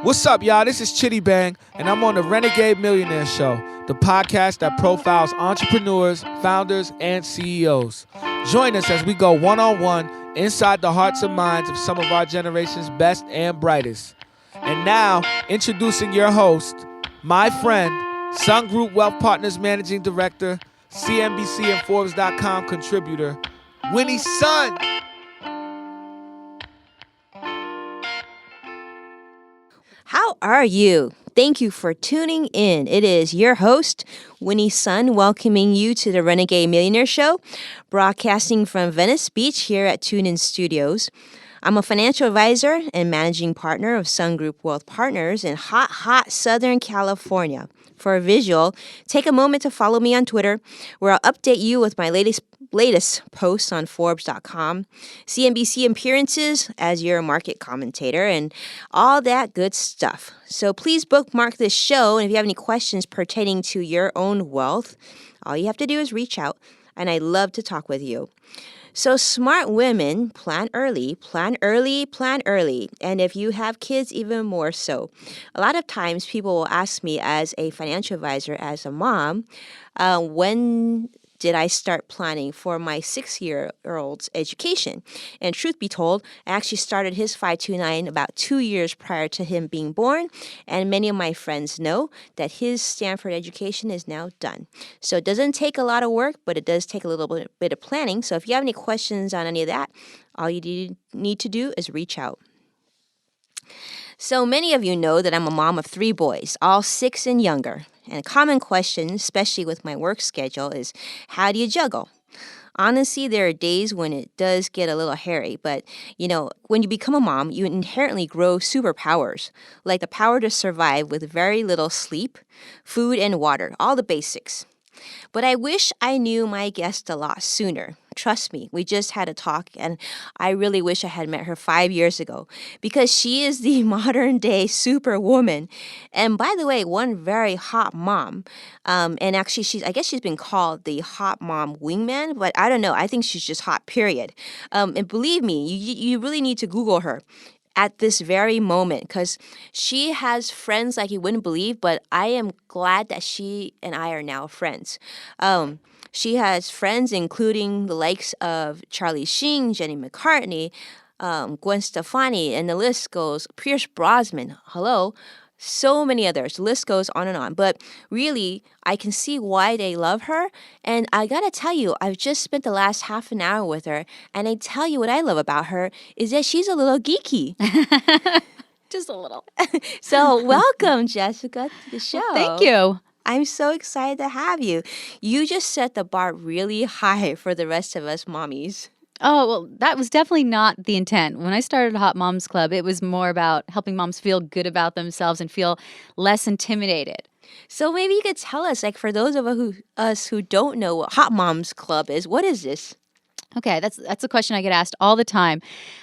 What's up, y'all? This is Chitty Bang, and I'm on the Renegade Millionaire Show, the podcast that profiles entrepreneurs, founders, and CEOs. Join us as we go one-on-one inside the hearts and minds of some of our generation's best and brightest. And now, introducing your host, my friend, Sun Group Wealth Partners Managing Director, CNBC and Forbes.com contributor, Winnie Sun. How are you? Thank you for tuning in. It is your host, Winnie Sun, welcoming you to the Renegade Millionaire Show, broadcasting from Venice Beach here at TuneIn Studios. I'm a financial advisor and managing partner of Sun Group Wealth Partners in hot Southern California. For a visual, take a moment to follow me on Twitter, where I'll update you with my latest posts on Forbes.com, CNBC appearances as your market commentator, and all that good stuff. So please bookmark this show, and if you have any questions pertaining to your own wealth, all you have to do is reach out, and I'd love to talk with you. So smart women plan early, plan early, plan early. And if you have kids, even more so. A lot of times people will ask me as a financial advisor, as a mom, when did I start planning for my 6-year-old's education? And truth be told, I actually started his 529 about 2 years prior to him being born. And many of my friends know that his Stanford education is now done. So it doesn't take a lot of work, but it does take a little bit of planning. So if you have any questions on any of that, all you need to do is reach out. So many of you know that I'm a mom of 3 boys, all 6 and younger. And a common question, especially with my work schedule, is how do you juggle? Honestly, there are days when it does get a little hairy, but, when you become a mom, you inherently grow superpowers, like the power to survive with very little sleep, food, and water, all the basics. But I wish I knew my guest a lot sooner. Trust me, we just had a talk, and I really wish I had met her 5 years ago, because she is the modern-day superwoman. And by the way, one very hot mom. And actually, I guess she's been called the hot mom wingman, but I don't know. I think she's just hot, period. And believe me, you really need to Google her at this very moment, because she has friends like you wouldn't believe, but I am glad that she and I are now friends. She has friends including the likes of Charlie Sheen, Jenny McCartney, Gwen Stefani, and the list goes, Pierce Brosnan, hello, so many others. The list goes on and on. But really, I can see why they love her. And I gotta tell you, I've just spent the last half an hour with her, and I tell you what I love about her is that she's a little geeky. Just a little. So welcome, Jessica, to the show. Thank you. I'm so excited to have you. You just set the bar really high for the rest of us mommies. Oh, well, that was definitely not the intent. When I started Hot Moms Club, it was more about helping moms feel good about themselves and feel less intimidated. So maybe you could tell us, for those of us who don't know what Hot Moms Club is, what is this? Okay, that's a question I get asked all the time.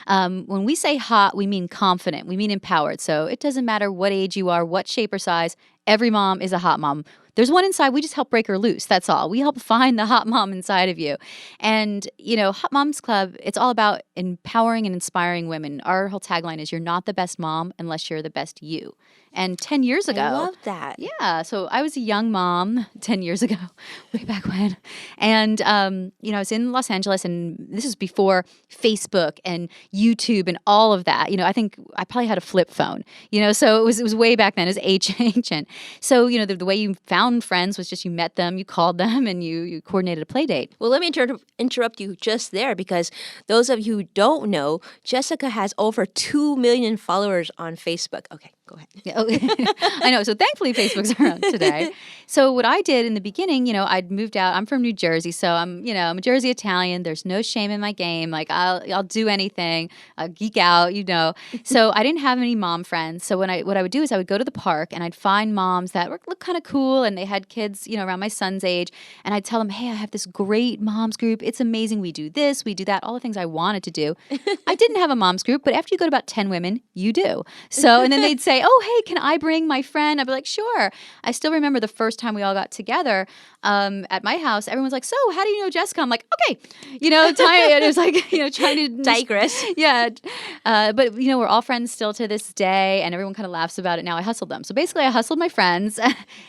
When we say hot, we mean confident. We mean empowered. So it doesn't matter what age you are, what shape or size. Every mom is a hot mom. There's one inside. We just help break her loose. That's all. We help find the hot mom inside of you. And, Hot Moms Club, it's all about empowering and inspiring women. Our whole tagline is, you're not the best mom unless you're the best you. And 10 years ago. I love that. Yeah. So I was a young mom 10 years ago, way back when. And, I was in Los Angeles, and this is before Facebook and YouTube and all of that. I think I probably had a flip phone, so it was way back then. It was ancient. So, the way you found friends was just you met them, you called them, and you coordinated a play date. Well, let me interrupt you just there, because those of you who don't know, Jessica has over 2 million followers on Facebook. Okay, go ahead. I know. So thankfully, Facebook's around today. So what I did in the beginning, I'd moved out. I'm from New Jersey, so I'm a Jersey Italian. There's no shame in my game. Like I'll do anything. I'll geek out, So I didn't have any mom friends. So what I would do is I would go to the park and I'd find moms that looked kind of cool and they had kids, around my son's age. And I'd tell them, hey, I have this great moms group. It's amazing. We do this, we do that, all the things I wanted to do. I didn't have a moms group, but after you go to about 10 women, you do. So, and then they'd say, oh, hey, can I bring my friend? I'd be like, sure. I still remember the first time we all got together at my house. Everyone's like, so how do you know Jessica? I'm like, okay, and it was like, trying to Digress. Yeah. But, we're all friends still to this day, and everyone kind of laughs about it now. I hustled them. So basically, I hustled my friends.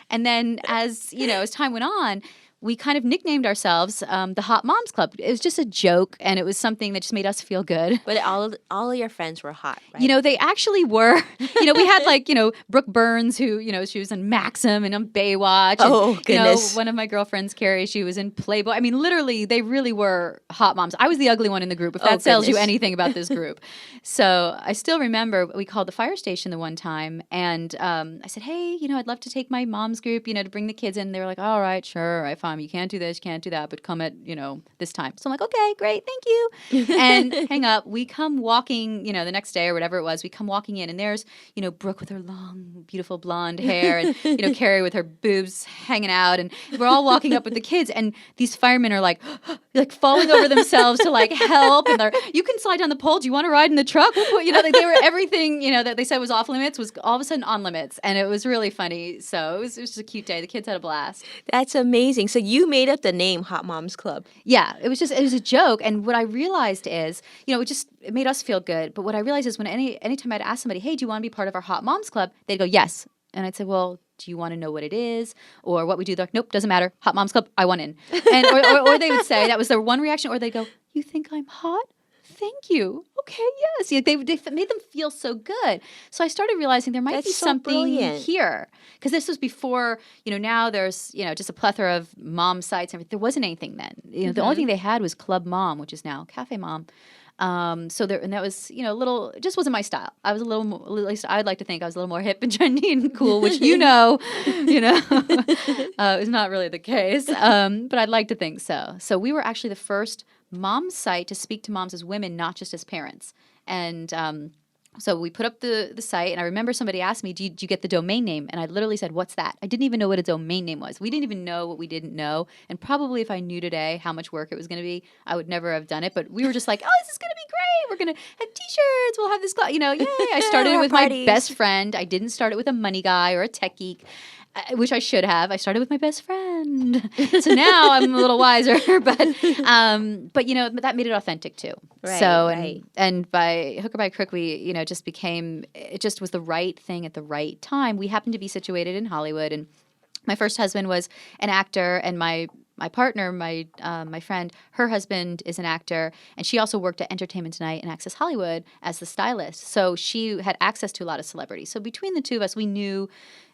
And then as time went on, we kind of nicknamed ourselves the Hot Moms Club. It was just a joke, and it was something that just made us feel good. But all of your friends were hot, right? They actually were. We had like, Brooke Burns, who, she was in Maxim and on Baywatch. Oh, and, goodness. One of my girlfriends, Carrie, she was in Playboy. I mean, literally, they really were hot moms. I was the ugly one in the group, if that tells you anything about this group. So I still remember we called the fire station the one time, and I said, hey, I'd love to take my mom's group, to bring the kids in. They were like, all right, sure, all right, fine. You can't do this, you can't do that, but come at, this time. So I'm like, okay, great, thank you. And hang up. We come walking, the next day or whatever it was, we come walking in, and there's, Brooke with her long, beautiful blonde hair, and, Carrie with her boobs hanging out, and we're all walking up with the kids, and these firemen are like falling over themselves to like help, and they're, you can slide down the pole, do you want to ride in the truck? They were everything, that they said was off limits was all of a sudden on limits, and it was really funny. So it was just a cute day. The kids had a blast. That's amazing. So you made up the name Hot Moms Club. Yeah, it was a joke. And what I realized is, it made us feel good. But what I realized is when anytime I'd ask somebody, hey, do you want to be part of our Hot Moms Club? They'd go, yes. And I'd say, well, do you want to know what it is or what we do? They're like, nope, doesn't matter. Hot Moms Club, I want in. And or they would say, that was their one reaction, or they'd go, you think I'm hot? Thank you. Okay, yes. They made them feel so good. So I started realizing there might be something here. Because this was before, now there's, just a plethora of mom sites. There wasn't anything then. The only thing they had was Club Mom, which is now Cafe Mom. So there, and that was, a little, it just wasn't my style. I was a little more, at least I'd like to think I was a little more hip and trendy and cool, which, is not really the case. But I'd like to think so. So we were actually the first mom site to speak to moms as women, not just as parents. And so we put up the site, and I remember somebody asked me, do you get the domain name? And I literally said, what's that? I didn't even know what a domain name was. We didn't even know what we didn't know. And probably if I knew today how much work it was going to be, I would never have done it. But we were just like, oh, this is going to be great. We're going to have T-shirts. We'll have this, yay. I started it with my best friend. I didn't start it with a money guy or a tech geek, which I should have. I started with my best friend. So now I'm a little wiser, but that made it authentic too. Right, so, right. And by hook or by crook, we, just became, it just was the right thing at the right time. We happened to be situated in Hollywood, and my first husband was an actor, and my partner, my friend, her husband is an actor, and she also worked at Entertainment Tonight and Access Hollywood as the stylist. So she had access to a lot of celebrities. So between the two of us, we knew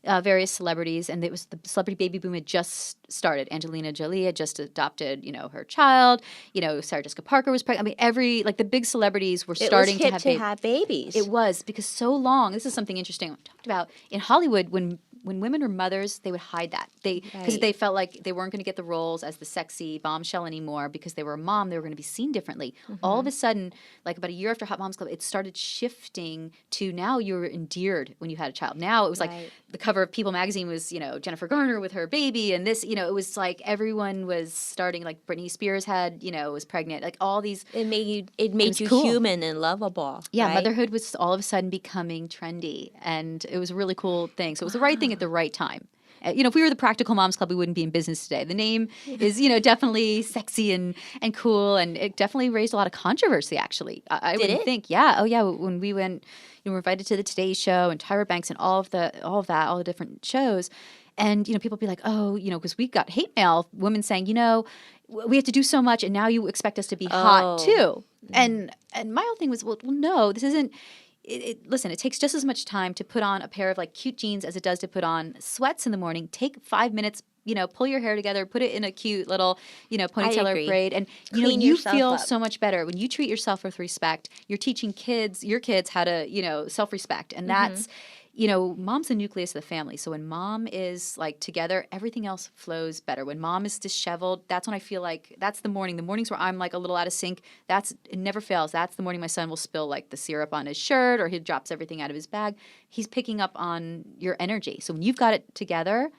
various celebrities, and it was the celebrity baby boom had just started. Angelina Jolie had just adopted, her child. Sarah Jessica Parker was pregnant. I mean, the big celebrities were starting to have babies. It was, because so long. This is something interesting I talked about in Hollywood when women were mothers, they would hide that. Because they felt like they weren't going to get the roles as the sexy bombshell anymore because they were a mom. They were going to be seen differently. Mm-hmm. All of a sudden, like about a year after Hot Moms Club, it started shifting to now you were endeared when you had a child. Now it was like the cover of People magazine was, Jennifer Garner with her baby, and this, it was like everyone was starting, like Britney Spears had, was pregnant, like all these. It made you cool. human and lovable. Yeah, right? Motherhood was all of a sudden becoming trendy, and it was a really cool thing. So it was the right thing at the right time. If we were the Practical Moms Club, we wouldn't be in business today. The name is, definitely sexy and cool, and it definitely raised a lot of controversy, actually. I wouldn't think. Yeah. Oh, yeah. When we went, we were invited to the Today Show and Tyra Banks and all of that, all the different shows. And, people be like, oh, because we got hate mail, women saying, we have to do so much, and now you expect us to be hot, too. And my whole thing was, well, no, this isn't. Listen, it takes just as much time to put on a pair of cute jeans as it does to put on sweats in the morning. Take 5 minutes, pull your hair together, put it in a cute little, ponytail or braid, and you feel so much better when you treat yourself with respect. You're teaching your kids how to, self-respect, and that's. Mom's the nucleus of the family. So when mom is together, everything else flows better. When mom is disheveled, that's when I feel like that's the morning. The mornings where I'm a little out of sync, it never fails. That's the morning my son will spill the syrup on his shirt, or he drops everything out of his bag. He's picking up on your energy. So when you've got it together,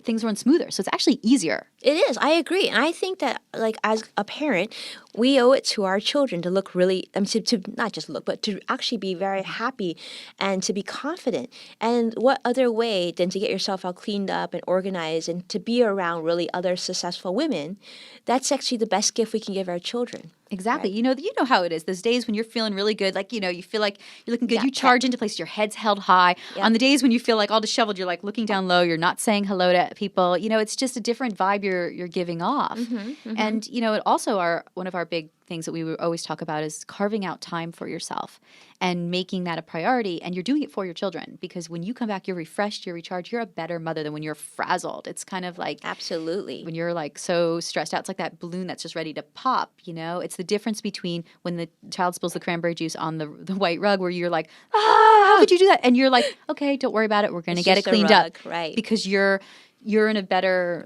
things run smoother. So it's actually easier. It is. I agree. And I think that, like, as a parent, we owe it to our children to look really, to not just look, but to actually be very happy and to be confident. And what other way than to get yourself all cleaned up and organized and to be around really other successful women? That's actually the best gift we can give our children. Exactly. Right. You know how it is. Those days when you're feeling really good, like, you feel like you're looking good, Yeah, you charge into place, your head's held high. Yeah. On the days when you feel like all disheveled, you're like looking down low, you're not saying hello to people. It's just a different vibe you're giving off. And, it also one of our big things that we would always talk about is carving out time for yourself and making that a priority. And you're doing it for your children, because when you come back, you're refreshed, you're recharged, you're a better mother than when you're frazzled. It's kind of like Absolutely. when you're like so stressed out. It's like that balloon that's just ready to pop. It's the difference between when the child spills the cranberry juice on the white rug, where you're like, how could you do that? And you're like, okay, don't worry about it. We're going to get it just a cleaned rug, up, right. Because you're in a better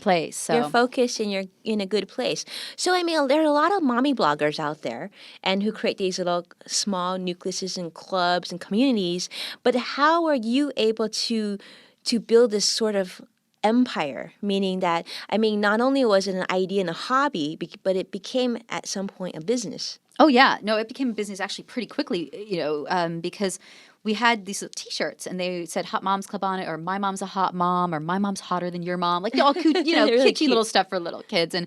place. So You're focused and you're in a good place. So, there are a lot of mommy bloggers out there and who create these little small nucleuses and clubs and communities. But how are you able to build this sort of empire? Meaning that, not only was it an idea and a hobby, but it became at some point a business. Oh, yeah. No, it became a business actually pretty quickly, because we had these little T-shirts and they said Hot Moms Club on it, or My Mom's a Hot Mom, or My Mom's Hotter Than Your Mom. Like, all cute, Really kitschy cute. little stuff for little kids. And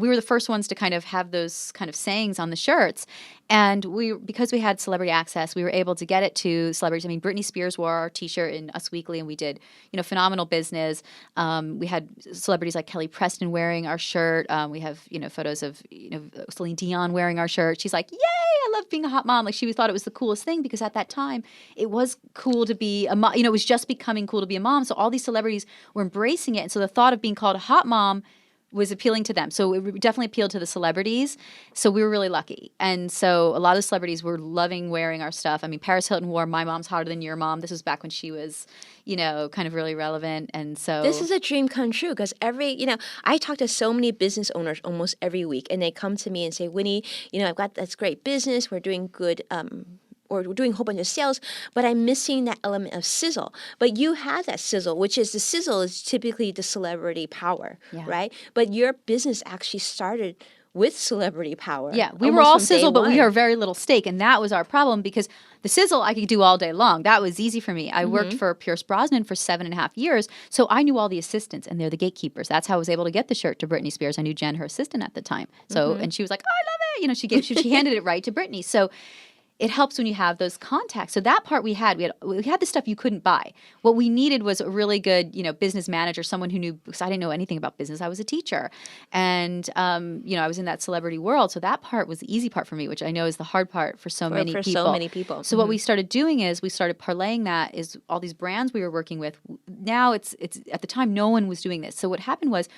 we were the first ones to kind of have those kind of sayings on the shirts. And because we had celebrity access, we were able to get it to celebrities. Britney Spears wore our T-shirt in Us Weekly, and we did, phenomenal business. We had celebrities like Kelly Preston wearing our shirt. We have, photos of, Celine Dion wearing our shirt. She's like, yay, I love being a hot mom. Like, she thought it was the coolest thing, because at that time, it was cool to be a mom. It was just becoming cool to be a mom. So all these celebrities were embracing it. And so the thought of being called a hot mom was appealing to them. So it definitely appealed to the celebrities. So we were really lucky. And so a lot of celebrities were loving wearing our stuff. Paris Hilton wore My Mom's Hotter Than Your Mom. This was back when she was, kind of really relevant. And so This is a dream come true, because I talk to so many business owners almost every week, and they come to me and say, Winnie, I've got this great business. We're doing good, or we're doing a whole bunch of sales, but I'm missing that element of sizzle. But you have that sizzle, which is the sizzle is typically the celebrity power, right? But your business actually started with celebrity power. Yeah, we were all sizzle, but we are very little steak. And that was our problem, because the sizzle I could do all day long. That was easy for me. I worked for Pierce Brosnan for 7.5 years, so I knew all the assistants, and they're the gatekeepers. That's how I was able to get the shirt to Britney Spears. I knew Jen, her assistant at the time. So, and she was like, oh, I love it. She handed it right to Britney. So it helps when you have those contacts. So that part we had the stuff you couldn't buy. What we needed was a really good, business manager, someone who knew, because I didn't know anything about business. I was a teacher, and I was in that celebrity world. So that part was the easy part for me, which I know is the hard part for so many people. So many people. So what we started doing is we started parlaying that is all these brands we were working with. Now it's at the time no one was doing this. So what happened was,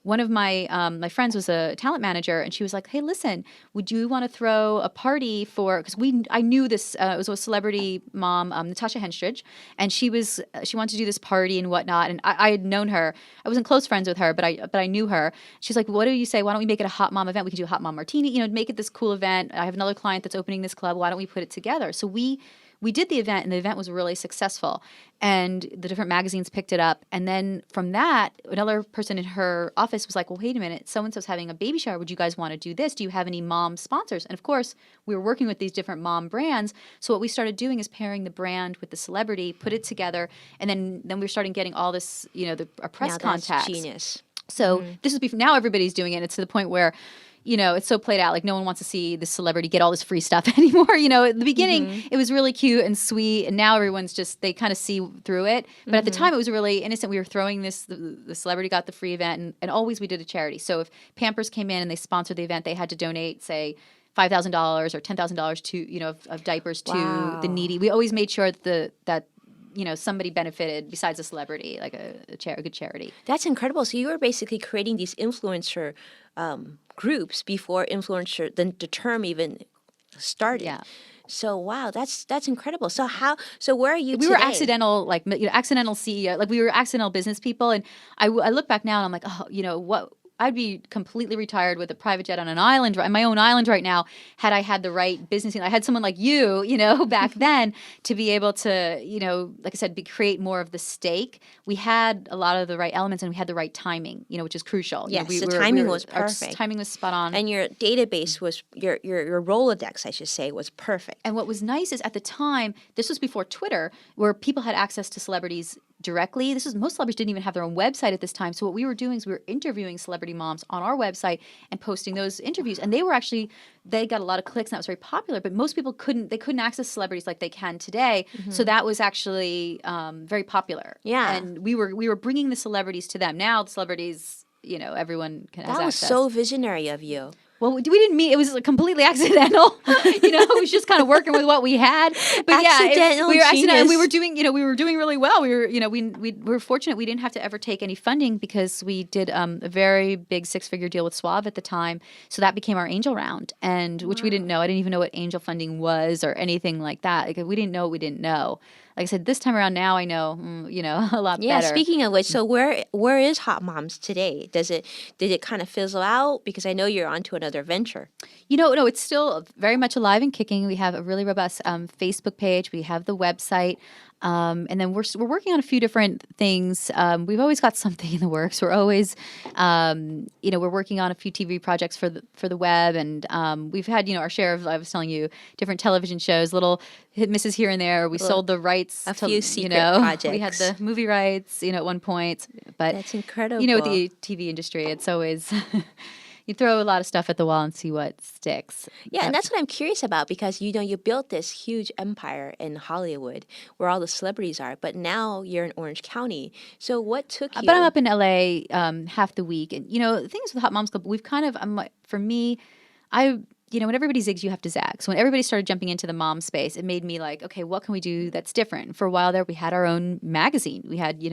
one of my my friends was a talent manager, and she was like, "Hey, listen, would you want to throw a party for?" Because I knew this. It was a celebrity mom, Natasha Henstridge, and she wanted to do this party and whatnot. And I had known her. I wasn't close friends with her, but I knew her. She's like, "What do you say? Why don't we make it a hot mom event? We can do a hot mom martini. Make it this cool event. I have another client that's opening this club. Why don't we put it together?" So we did the event, and the event was really successful. And the different magazines picked it up. And then from that, another person in her office was like, well, wait a minute, so-and-so's having a baby shower. Would you guys want to do this? Do you have any mom sponsors? And of course, we were working with these different mom brands. So what we started doing is pairing the brand with the celebrity, put it together. And then we were starting getting all this, our press contacts. That's genius. So this is before, now everybody's doing it. It's to the point where, it's so played out. Like, no one wants to see the celebrity get all this free stuff anymore. At the beginning, it was really cute and sweet. And now everyone's they kind of see through it. But at the time, it was really innocent. We were throwing this, the celebrity got the free event. And always we did a charity. So if Pampers came in and they sponsored the event, they had to donate, say, $5,000 or $10,000 to, of diapers to the needy. We always made sure that somebody benefited besides a celebrity, like a good charity. That's incredible. So you were basically creating these influencer groups before the term even started. Yeah. So wow, that's incredible. So where are you We today? were accidental CEO, like we were accidental business people. And I look back now and I'm like, what I'd be completely retired with a private jet on an island, on my own island right now, had I had the right business. I had someone like you, back then to be able to, like I said, create more of the stake. We had a lot of the right elements and we had the right timing, which is crucial. Yes, the timing was perfect. Our timing was spot on. And your database was, your Rolodex, I should say, was perfect. And what was nice is at the time, this was before Twitter, where people had access to celebrities directly. Most celebrities didn't even have their own website at this time. So what we were doing is we were interviewing celebrity moms on our website and posting those interviews. And they got a lot of clicks and that was very popular, but most people couldn't access celebrities like they can today. So that was actually very popular. Yeah. And we were bringing the celebrities to them. Now the celebrities, everyone can have access. That was so visionary of you. Well, we didn't meet. It was completely accidental. It was just kind of working with what we had. But we were accidental, and we were doing, we were doing really well. We were, we were fortunate. We didn't have to ever take any funding because we did a very big 6-figure deal with Suave at the time. So that became our angel round, and which we didn't know. I didn't even know what angel funding was or anything like that. Like we didn't know what we didn't know. Like I said, this time around now I know, a lot better. Yeah, speaking of which, so where is Hot Moms today? Did it kind of fizzle out? Because I know you're onto another venture. No, it's still very much alive and kicking. We have a really robust Facebook page. We have the website. And then we're working on a few different things. We've always got something in the works. We're always, we're working on a few TV projects for the web, and we've had our share of, I was telling you, different television shows, little hit misses here and there. We sold the rights, a few secret projects. We had the movie rights, at one point. But that's incredible. With the TV industry, it's always. You throw a lot of stuff at the wall and see what sticks. Yeah, and that's what I'm curious about because, you built this huge empire in Hollywood where all the celebrities are, but now you're in Orange County. So what took you? But I'm up in LA half the week. And, the things with Hot Moms Club, we've kind of, for me, when everybody zigs, you have to zag. So when everybody started jumping into the mom space, it made me like, okay, what can we do that's different? For a while there, we had our own magazine. We had,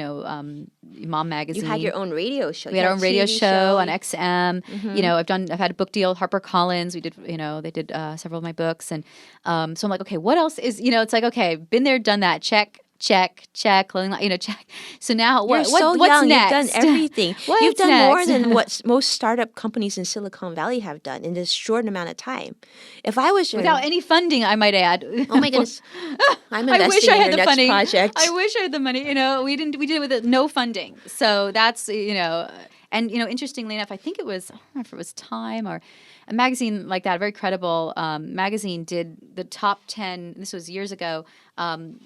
Mom Magazine. You had your own radio show. We had our own radio show on XM. Mm-hmm. I've had a book deal with HarperCollins. We did, they did several of my books. And so I'm like, okay, what else is, it's like, okay, been there, done that, check. Clothing line, check. So now what's young. next? You've done everything. What's You've done next? more than what most startup companies in Silicon Valley have done in this short amount of time. If I was without any funding, I might add. Oh my goodness, I'm investing I wish I had in your the next funding. project. I wish I had the money. We did it with no funding. So that's And interestingly enough, I think it was, I don't know if it was Time or a magazine like that, a very credible magazine, did the top 10. This was years ago.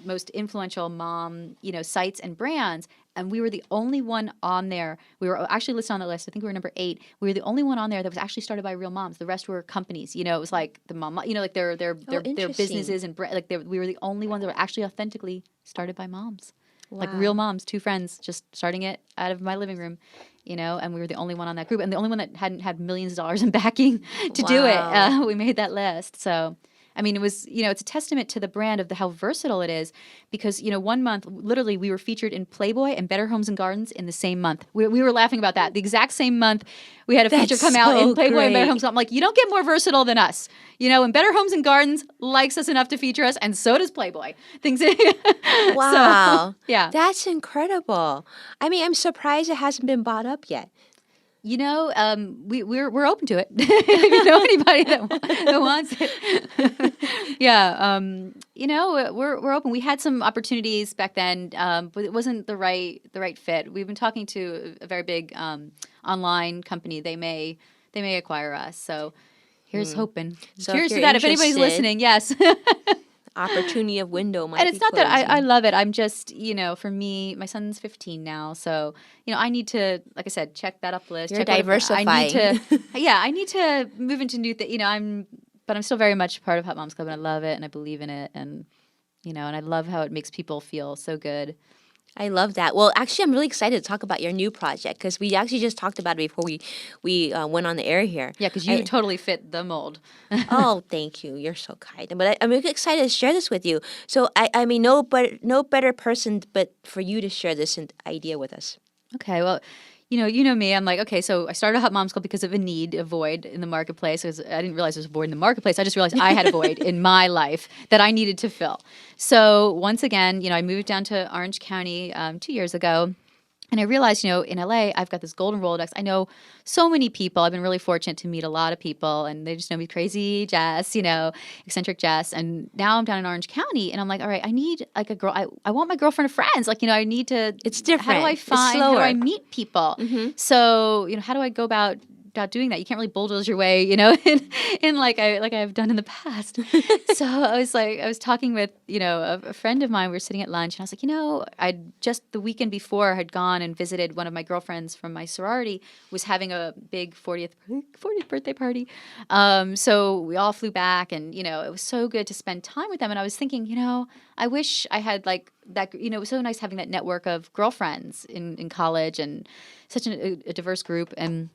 Most influential mom, sites and brands, and we were the only one on there. We were actually listed on the list. I think we were number 8. We were the only one on there that was actually started by real moms. The rest were companies. It was like the mom, like their businesses and we were the only ones that were actually authentically started by moms. Wow. Like real moms, 2 friends, just starting it out of my living room, and we were the only one on that group and the only one that hadn't had millions of dollars in backing to do it. We made that list. So, I mean, it was, it's a testament to the brand of how versatile it is because, 1 month, literally, we were featured in Playboy and Better Homes and Gardens in the same month. We were laughing about that. The exact same month, we had a feature come out in Playboy and Better Homes. I'm like, you don't get more versatile than us. And Better Homes and Gardens likes us enough to feature us, and so does Playboy. Wow. So, yeah. That's incredible. I mean, I'm surprised it hasn't been bought up yet. We're open to it. If you know anybody that wants it, yeah. We're open. We had some opportunities back then, but it wasn't the right fit. We've been talking to a very big online company. They may acquire us. So here's hoping. So cheers to that. If anybody's listening, yes. Opportunity of window might and be it's not closing. that I love it. I'm just, for me, my son's 15 now. So, I need to, like I said, check that up list. You're diversifying. I need to move into new things. But I'm still very much part of Hot Moms Club and I love it and I believe in it. And, and I love how it makes people feel so good. I love that. Well, actually, I'm really excited to talk about your new project because we actually just talked about it before we went on the air here. Yeah, because you totally fit the mold. Oh, thank you. You're so kind. But I'm really excited to share this with you. So, I mean, no better person but for you to share this idea with us. Okay, well, you know me. I'm like, okay, so I started Hot Moms Club because of a void in the marketplace. Because I didn't realize there was a void in the marketplace. I just realized I had a void in my life that I needed to fill. So once again, I moved down to Orange County 2 years ago. And I realized, in LA, I've got this golden Rolodex. I know so many people. I've been really fortunate to meet a lot of people, and they just know me crazy Jess, eccentric Jess. And now I'm down in Orange County, and I'm like, all right, I need like a girl. I want my girlfriend of friends. Like, I need to. It's different. How do I It's find? How do I slower. meet people? Mm-hmm. So, how do I go about doing that? You can't really bulldoze your way, in like I've done in the past. So I was talking with, a friend of mine. We were sitting at lunch, and I was like, I just the weekend before had gone and visited one of my girlfriends from my sorority, was having a big 40th birthday party. So we all flew back, and it was so good to spend time with them. And I was thinking, I wish I had like that. It was so nice having that network of girlfriends in college, and such a diverse group. And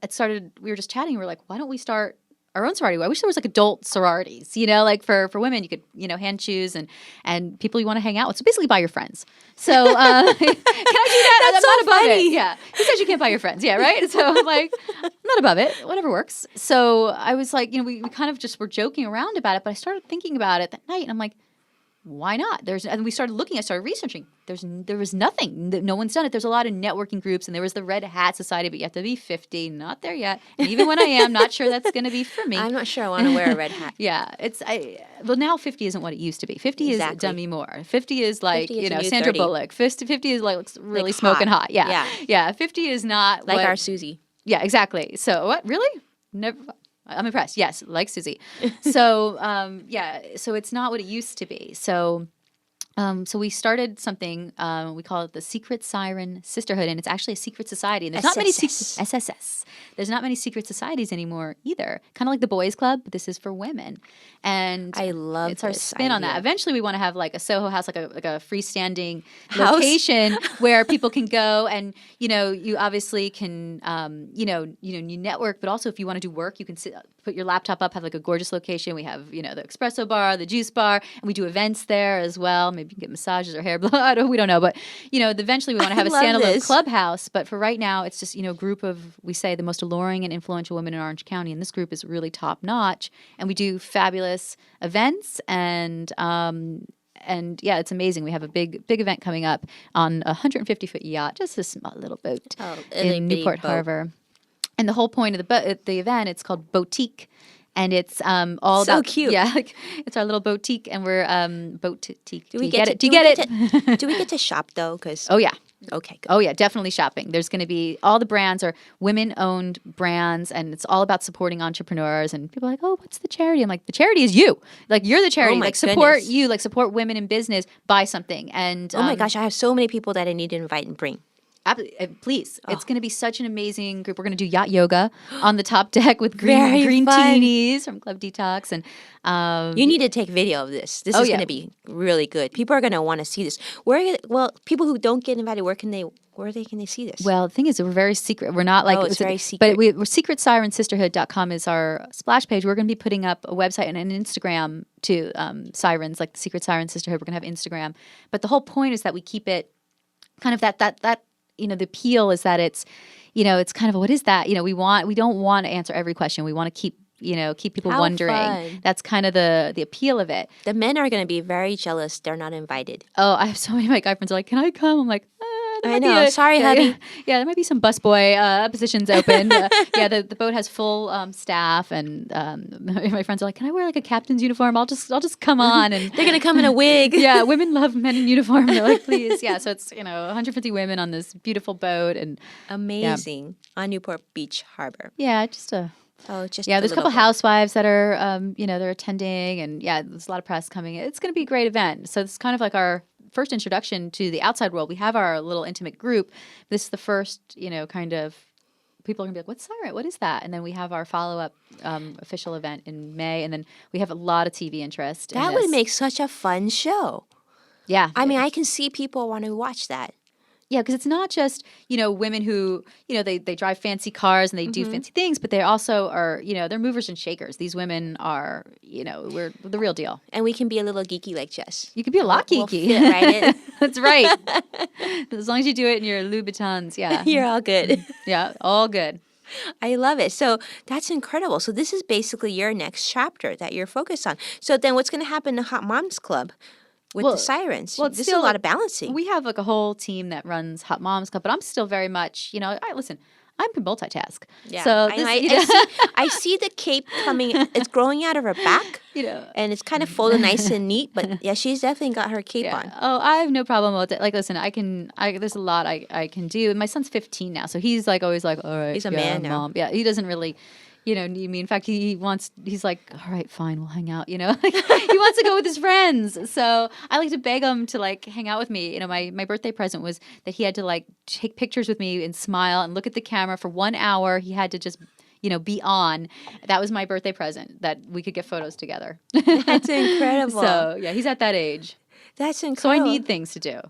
it started, we were just chatting. We were like, why don't we start our own sorority? I wish there was like adult sororities, like for women, you could, hand choose and people you want to hang out with. So basically buy your friends. So can I do that? That's I'm so not above funny. it. Yeah. Who says you can't buy your friends? Yeah, right? So I'm like, I'm not above it. Whatever works. So I was like, we kind of just were joking around about it, but I started thinking about it that night, and I'm like, why not? And we started looking, I started researching. There was nothing. No one's done it. There's a lot of networking groups, and there was the Red Hat Society, but you have to be 50. Not there yet. And even when I am, not sure that's going to be for me. I'm not sure I want to wear a red hat. Yeah, well, now 50 isn't what it used to be. 50 Exactly. is Demi Moore. 50 is like, 50 is a new Sandra 30. Bullock. 50 is like really Like smoking hot. hot. Yeah. Yeah. 50 is not Like what, our Susie. Yeah, exactly. So what? Really? Never. I'm impressed. Yes, like Susie. So so it's not what it used to be. So we started something, we call it the Secret Siren Sisterhood, and it's actually a secret society. And there's not many SSS. There's not many secret societies anymore either. Kind of like the boys club, but this is for women. And I love it's our this spin on that. idea. Eventually we want to have like a Soho house, like a freestanding House? location where people can go, and you obviously can you network, but also if you want to do work, you can put your laptop up, have like a gorgeous location. We have the espresso bar, the juice bar, and we do events there as well. Maybe you can get massages or hair blow. We don't know, but eventually we want to have a love standalone this. clubhouse. But for right now, it's just a group of, we say, the most alluring and influential women in Orange County, and this group is really top notch. And we do fabulous events, and yeah, it's amazing. We have a big event coming up on a 150-foot yacht, just a small little boat in Newport Harbor. And the whole point of the event, it's called Boutique. And it's all so about cute. Yeah, it's our little boutique, and we're boutique. Do we get get it? Do you get it? Do we get to shop though? Because Oh yeah. okay, good. Oh yeah, definitely shopping. There's going to be, all the brands are women-owned brands, and it's all about supporting entrepreneurs. And people are like, oh, what's the charity? I'm like, the charity is you. Like, you're the charity. Oh my like, support goodness. you. Like, support women in business. Buy something. And Oh my gosh, I have so many people that I need to invite and bring. Please, it's going to be such an amazing group. We're going to do yacht yoga on the top deck with Very green fun. teenies from Club Detox, and You need to take video of this. This Oh, is yeah. going to be really good. People are going to want to see this. People who don't get invited, where can they see this? Well, the thing is, we're very secret. We're not like it's very secret. But we're secretsirensisterhood.com is our splash page. We're going to be putting up a website and an Instagram to sirens, like the Secret Siren Sisterhood. We're going to have Instagram, but the whole point is that we keep it kind of that the appeal is that it's it's kind of what is that? We don't want to answer every question. We want to keep people How wondering. fun. That's kind of the appeal of it. The men are going to be very jealous. They're not invited. Oh, I have so many of my guy friends are like, can I come? I'm like, there I might be know. Sorry, yeah, hubby. Yeah, there might be some busboy positions open. The boat has full staff, and my friends are like, can I wear like a captain's uniform? I'll just come on. And They're going to come in a wig. yeah, women love men in uniform. They're like, please. Yeah, so it's 150 women on this beautiful boat, and Amazing. On Newport Beach Harbor. yeah, just a. Oh, just Yeah, a there's a couple little- housewives that are, they're attending, and yeah, there's a lot of press coming. It's going to be a great event. So it's kind of like our first introduction to the outside world. We have our little intimate group. This is the first, kind of, people are going to be like, what's Siren? What is that? And then we have our follow-up official event in May, and then we have a lot of TV interest. in That would this. make such a fun show. Yeah. I mean, I can see people want to watch that. Yeah, because it's not just, women who, they drive fancy cars and they do fancy things, but they also are, they're movers and shakers. These women are, we're the real deal. And we can be a little geeky like Jess. You could be a lot We'll geeky. fit right in. That's right. As long as you do it in your Louboutins, yeah. You're all good. Yeah, all good. I love it. So that's incredible. So this is basically your next chapter that you're focused on. So then what's going to happen to Hot Moms Club? with Well- the sirens. well, it's There's a still- lot of balancing. We have like a whole team that runs Hot Moms Club, but I'm still very much, listen, I can multitask. Yeah, So I, this, know, you know, I see the cape coming. It's growing out of her back, and it's kind of folded nice and neat. But yeah, she's definitely got her cape on. Oh, I have no problem with it. Like, listen, there's a lot I can do. And my son's 15 now, so he's like always like, all right, He's a yeah, man now. Mom. Yeah, he doesn't really, need me. In fact, he's like, all right, fine, we'll hang out. Like, he wants to go with his friends. So I like to beg him to like hang out with me. My birthday present was that he had to like take pictures with me and smile and look at the camera for 1 hour. He had to just be on. That was my birthday present, that we could get photos together. That's incredible. So yeah, he's at that age. That's So I incredible. need things to do.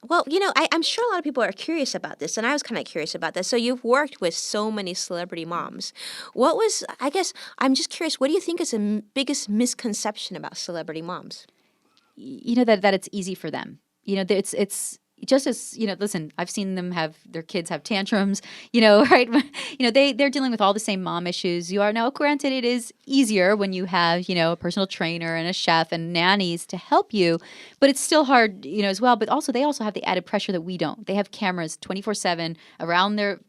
Well, I'm sure a lot of people are curious about this, and I was kind of curious about this. So you've worked with so many celebrity moms. I'm just curious, what do you think is the biggest misconception about celebrity moms? That it's easy for them. It's just as, listen, I've seen them their kids have tantrums, right? They're dealing with all the same mom issues you are. Now, granted, it is easier when you have, a personal trainer and a chef and nannies to help you, but it's still hard, as well. But also, they also have the added pressure that we don't. They have cameras 24/7 around their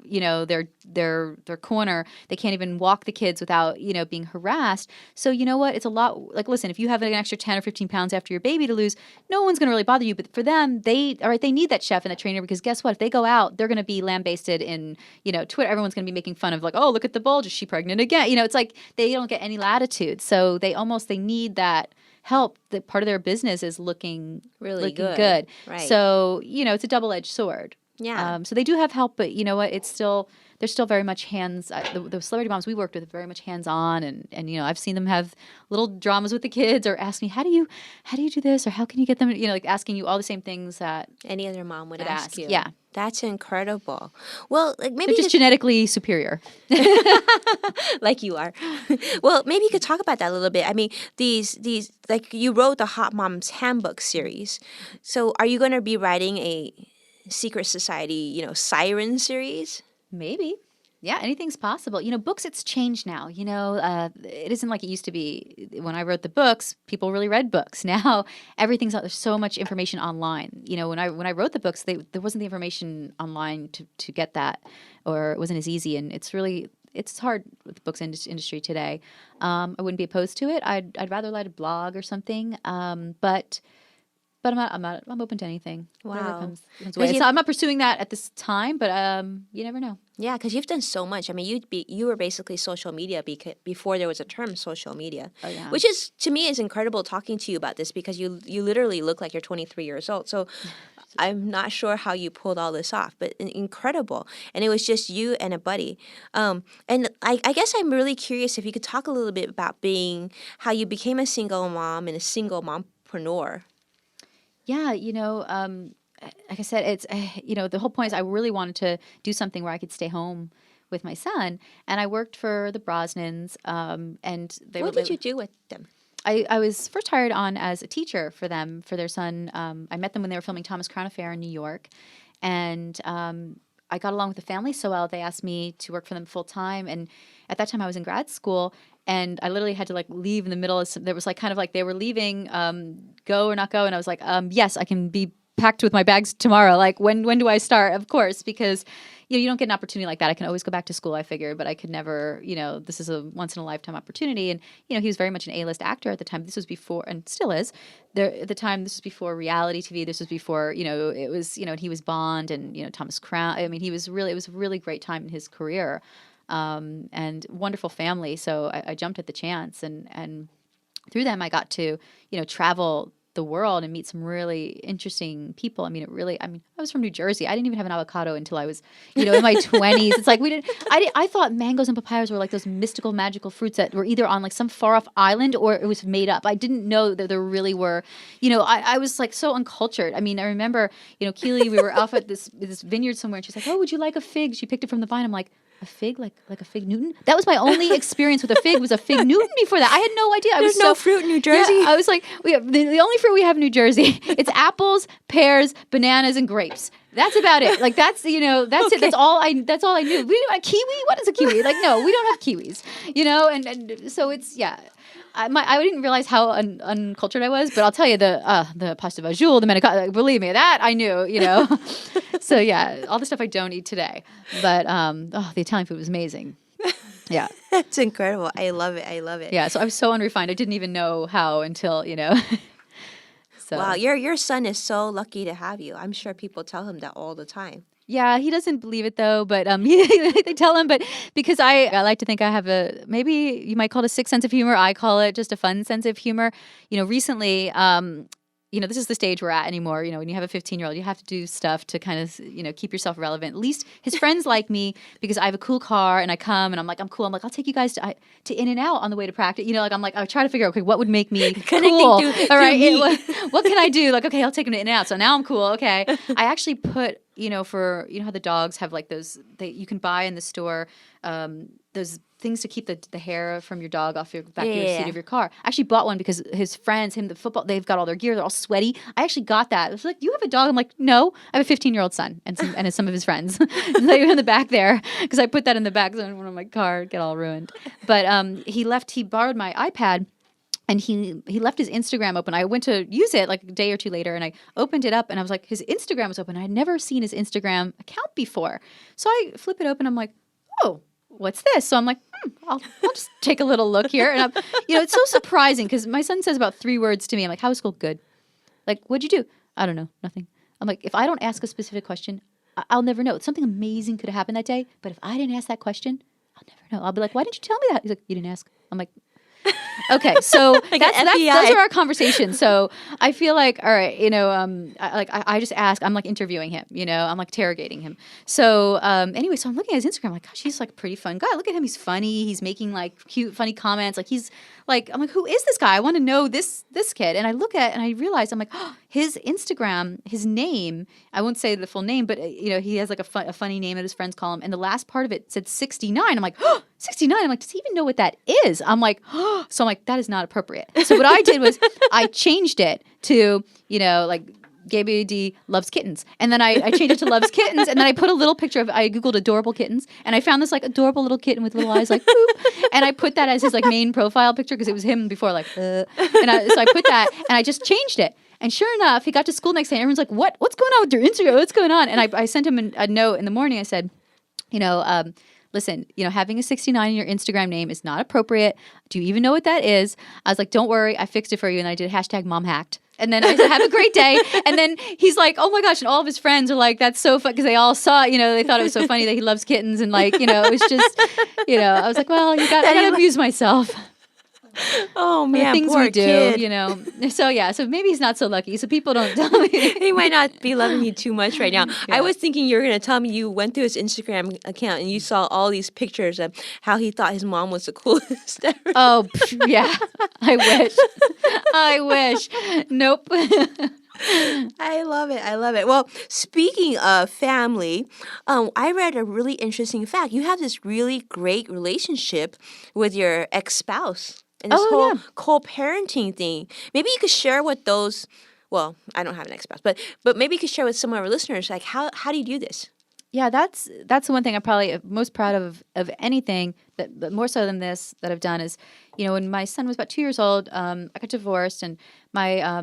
corner. They can't even walk the kids without, being harassed. So you know what? It's a lot. Like, listen, if you have an extra 10 or 15 pounds after your baby to lose, no one's going to really bother you. But for them, they need that chef and that trainer, because guess what? If they go out, they're going to be lambasted in, Twitter. Everyone's going to be making fun of like, oh, look at the bulge. Is she pregnant again? It's like they don't get any latitude. So they need that help. That part of their business is looking Really good. Right. So, it's a double-edged sword. Yeah. So they do have help, but you know what? They're still very much the celebrity moms we worked with are very much hands-on, and I've seen them have little dramas with the kids, or ask me, how do you do this, or how can you get them, like asking you all the same things that Any other mom would ask you. Yeah. That's incredible. Well, like maybe they're just genetically superior. like you are. Well, maybe you could talk about that a little bit. I mean, these like you wrote the Hot Moms Handbook series. So are you going to be writing a Secret Society, Siren series? Maybe. Yeah, anything's possible. Books, it's changed now. It isn't like it used to be. When I wrote the books, people really read books. Now, there's so much information online. When I wrote the books, there wasn't the information online to get that, or it wasn't as easy. And it's hard with the books industry today. I wouldn't be opposed to it. I'd rather write a blog or something. But I'm open to anything. Whatever Wow. comes away. So I'm not pursuing that at this time, but you never know. Yeah, because you've done so much. I mean, you were basically social media before there was a term social media. Oh, yeah. Which is, to me, is incredible talking to you about this, because you literally look like you're 23 years old. So I'm not sure how you pulled all this off, but incredible. And it was just you and a buddy. And I guess I'm really curious if you could talk a little bit about how you became a single mom and a single mompreneur. Yeah, like I said, it's, the whole point is I really wanted to do something where I could stay home with my son. And I worked for the Brosnans. And What did you do with them? I was first hired on as a teacher for them, for their son. I met them when they were filming Thomas Crown Affair in New York. And I got along with the family so well, they asked me to work for them full time. And at that time I was in grad school. And I literally had to like leave in the middle of there was like kind of like they were leaving, go or not go. And I was like, yes, I can be packed with my bags tomorrow. Like when do I start? Of course, because you don't get an opportunity like that. I can always go back to school, I figured, but I could never, this is a once in a lifetime opportunity. And, he was very much an A-list actor at the time. This was before, and still is, at the time, this was before reality TV. This was before, it was, he was Bond and, Thomas Crown. I mean, it was a really great time in his career. And wonderful family. So I jumped at the chance, and through them I got to, travel the world and meet some really interesting people. I was from New Jersey. I didn't even have an avocado until I was, in my 20s. It's like I thought mangoes and papayas were like those mystical, magical fruits that were either on like some far off island or it was made up. I didn't know that there really were, I was like so uncultured. I remember, Keely, we were off at this vineyard somewhere and she's like, oh, would you like a fig? She picked it from the vine. I'm like, a fig, like a fig Newton? That was my only experience with a fig, was a fig Newton before that. I had no idea. There's no fruit in New Jersey? Yeah, I was like, the only fruit we have in New Jersey, it's apples, pears, bananas, and grapes. That's about it. Like that's that's Okay. it. That's all I knew. We didn't have a kiwi. What is a kiwi? Like no, we don't have kiwis. And so it's I didn't realize how uncultured I was, but I'll tell you the pasta fagioli, the manicotti, believe me, that I knew, So yeah, all the stuff I don't eat today, but the Italian food was amazing. Yeah, That's incredible. I love it. I love it. yeah. So I was so unrefined. I didn't even know how until So Wow, your son is so lucky to have you. I'm sure people tell him that all the time. yeah, he doesn't believe it though, but they tell him. But because I like to think I have maybe you might call it a sick sense of humor. I call it just a fun sense of humor. Recently, this is the stage we're at anymore. When you have a 15-year-old, you have to do stuff to kind of, keep yourself relevant. At least his friends like me because I have a cool car and I come and I'm like, I'm cool. I'm like, I'll take you guys to In-N-Out on the way to practice. I'm like, I try to figure out, okay, what would make me cool? All right, what can I do? Like, okay, I'll take him to In-N-Out. So now I'm cool. Okay. I actually put, for, how the dogs have like those, you can buy in the store, those things to keep the hair from your dog off your back of your seat of your car. I actually bought one because his friends, the football, they've got all their gear. They're all sweaty. I actually got that. I was like, you have a dog? I'm like, no, I have a 15-year-old son and some of his friends. They were in the back there because I put that in the back so I didn't want my car get all ruined. But he borrowed my iPad. And he left his Instagram open. I went to use it like a day or two later, and I opened it up, and I was like, his Instagram was open. I had never seen his Instagram account before. So I flip it open. I'm like, oh, what's this? So I'm like, I'll just take a little look here. And it's so surprising because my son says about 3 words to me. I'm like, how was school? Good. Like, what'd you do? I don't know. Nothing. I'm like, if I don't ask a specific question, I'll never know. Something amazing could have happened that day. But if I didn't ask that question, I'll never know. I'll be like, why didn't you tell me that? He's like, you didn't ask. I'm like, okay, so those are our conversations. So I feel like, all right, I just ask. I'm like interviewing him. I'm like interrogating him. So anyway, so I'm looking at his Instagram. Like, gosh, he's like a pretty fun guy. Look at him. He's funny. He's making like cute, funny comments. Like he's like, I'm like, who is this guy? I want to know this kid. And I look at it and I realize I'm like, oh, his Instagram, his name. I won't say the full name, but he has like a funny name that his friends call him. And the last part of it said 69. I'm like, oh, 69. I'm like, does he even know what that is? I'm like, oh. So I'm like, that is not appropriate. So what I did was I changed it to, like Gaby D loves kittens. And then I changed it to loves kittens. And then I put a little picture I Googled adorable kittens. And I found this like adorable little kitten with little eyes like, boop. And I put that as his like main profile picture because it was him before like, so I put that and I just changed it. And sure enough, he got to school next day and everyone's like, what's going on with your Instagram? What's going on? And I sent him a note in the morning. I said, listen, having a 69 in your Instagram name is not appropriate. Do you even know what that is? I was like, don't worry. I fixed it for you. And I did #momhacked. And then I said, have a great day. And then he's like, oh my gosh. And all of his friends are like, that's so fun. Because they all saw, they thought it was so funny that he loves kittens. And like, it was just, I was like, well, I got to amuse myself. Oh man, the things poor we do, kid. So yeah, so maybe he's not so lucky. So people don't tell me. He might not be loving you too much right now. Yeah. I was thinking you were going to tell me you went through his Instagram account and you saw all these pictures of how he thought his mom was the coolest ever. Oh yeah, I wish. I wish. Nope. I love it. I love it. Well, speaking of family, I read a really interesting fact. You have this really great relationship with your ex-spouse. And this whole co-parenting thing. Maybe you could share with those. Well, I don't have an ex-spouse, but maybe you could share with some of our listeners. Like, how do you do this? Yeah, that's the one thing I'm probably most proud of anything that more so than this that I've done is, when my son was about 2 years old, I got divorced and my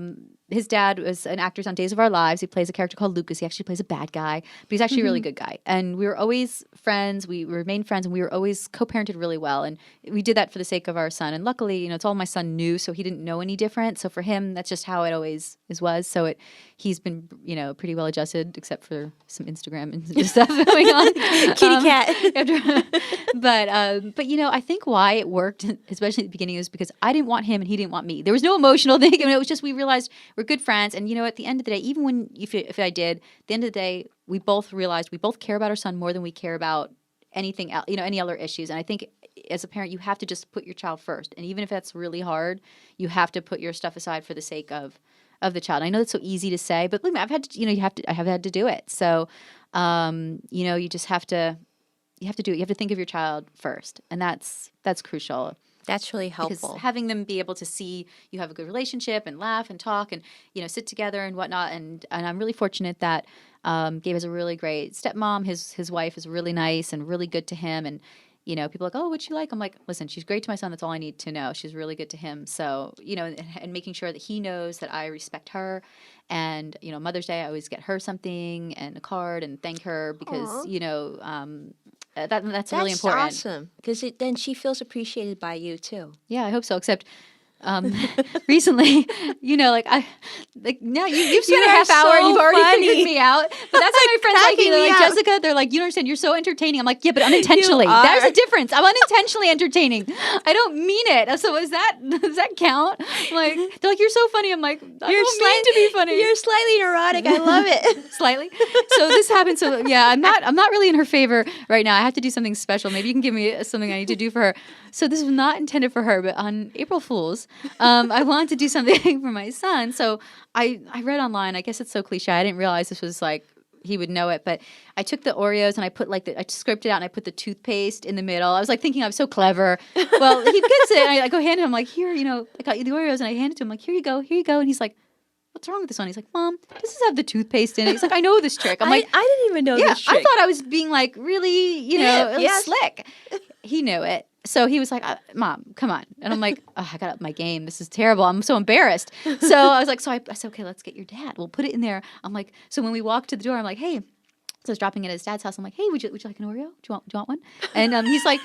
his dad was an actor on Days of Our Lives. He plays a character called Lucas. He actually plays a bad guy, but he's actually a really good guy. And we were always friends. We remained friends, and we were always co-parented really well. And we did that for the sake of our son. And luckily, it's all my son knew, so he didn't know any different. So for him, that's just how it always was. So he's been, pretty well adjusted, except for some Instagram and stuff going on. Kitty cat. But I think why it worked, especially at the beginning, was because I didn't want him and he didn't want me. There was no emotional thing. It was just we realized we're good friends. And, at the end of the day, even when if I did, at the end of the day, we both realized we both care about our son more than we care about anything else, any other issues. And I think as a parent, you have to just put your child first. And even if that's really hard, you have to put your stuff aside for the sake of the child. I know it's so easy to say, but believe me, I've had to, I have had to do it. So, you just have to. You have to do it. You have to think of your child first, and that's crucial. That's really helpful. Because having them be able to see you have a good relationship and laugh and talk and sit together and whatnot. And I'm really fortunate that Gabe has a really great stepmom. His wife is really nice and really good to him. And People are like, oh, what's she like? I'm like, listen, she's great to my son. That's all I need to know. She's really good to him. So, and making sure that he knows that I respect her. And, Mother's Day, I always get her something and a card and thank her because, that's really important. That's awesome. Because then she feels appreciated by you too. Yeah, I hope so. Except recently, now you've spent a half hour and you've already figured me out. But that's how my friends like me. They're like, Jessica, they're like, you don't understand. You're so entertaining. I'm like, yeah, but unintentionally. There's a difference. I'm unintentionally entertaining. I don't mean it. So does that count? Like, they're like, you're so funny. I'm like, I don't mean to be funny. You're slightly neurotic. I love it. Slightly. So this happened. So yeah, I'm not really in her favor right now. I have to do something special. Maybe you can give me something I need to do for her. So this was not intended for her, but on April Fool's, I wanted to do something for my son. So I read online. I guess it's so cliche. I didn't realize this was like he would know it. But I took the Oreos and I put I scraped it out and I put the toothpaste in the middle. I was like thinking I was so clever. Well, he gets it. And I go hand him. I'm like, here, I got you the Oreos, and I hand it to him. I'm like, here you go. And he's like, what's wrong with this one? He's like, Mom, does this have the toothpaste in it? He's like, I know this trick. I'm like, I didn't even know this trick. I thought I was being like really, slick. He knew it. So he was like, Mom, come on. And I'm like, I got up my game. This is terrible. I'm so embarrassed. So I was like, I said, okay, let's get your dad. We'll put it in there. I'm like, so when we walked to the door, I'm like, hey. So I was dropping in at his dad's house. I'm like, hey, would you like an Oreo? Do you want one? And he's like,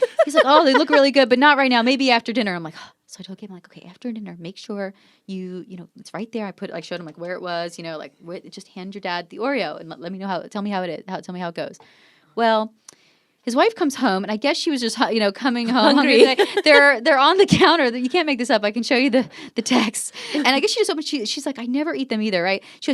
oh, they look really good, but not right now. Maybe after dinner. I'm like, oh. So I told him, like, okay, after dinner, make sure it's right there. I showed him like where it was, just hand your dad the Oreo and let me know tell me how it is, tell me how it goes. Well, his wife comes home, and I guess she was just, coming home hungry. They're on the counter. You can't make this up. I can show you the text. And I guess she just opened. She's like, I never eat them either, right? She